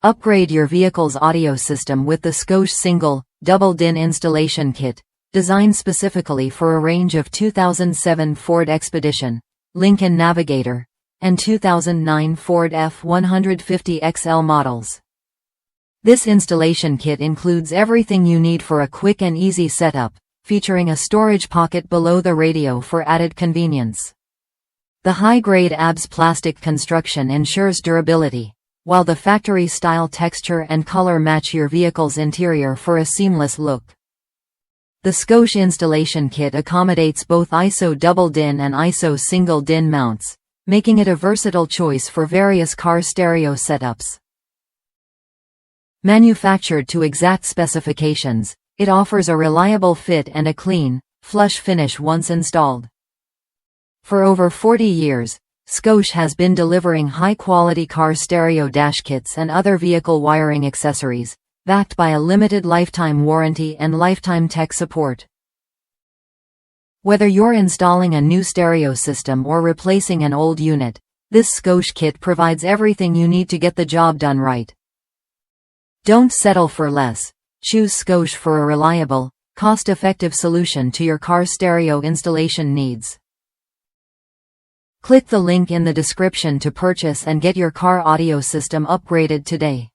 Upgrade your vehicle's audio system with the Scosche Single, Double DIN installation kit, designed specifically for a range of 2007 Ford Expedition, Lincoln Navigator, and 2009 Ford F-150 XL models. This installation kit includes everything you need for a quick and easy setup, featuring a storage pocket below the radio for added convenience. The high-grade ABS plastic construction ensures durability, while the factory-style texture and color match your vehicle's interior for a seamless look. The Scosche installation kit accommodates both ISO double DIN and ISO single DIN mounts, making it a versatile choice for various car stereo setups. Manufactured to exact specifications, it offers a reliable fit and a clean, flush finish once installed. For over 40 years, Scosche has been delivering high-quality car stereo dash kits and other vehicle wiring accessories, backed by a limited lifetime warranty and lifetime tech support. Whether you're installing a new stereo system or replacing an old unit, this Scosche kit provides everything you need to get the job done right. Don't settle for less. Choose Scosche for a reliable, cost-effective solution to your car stereo installation needs. Click the link in the description to purchase and get your car audio system upgraded today.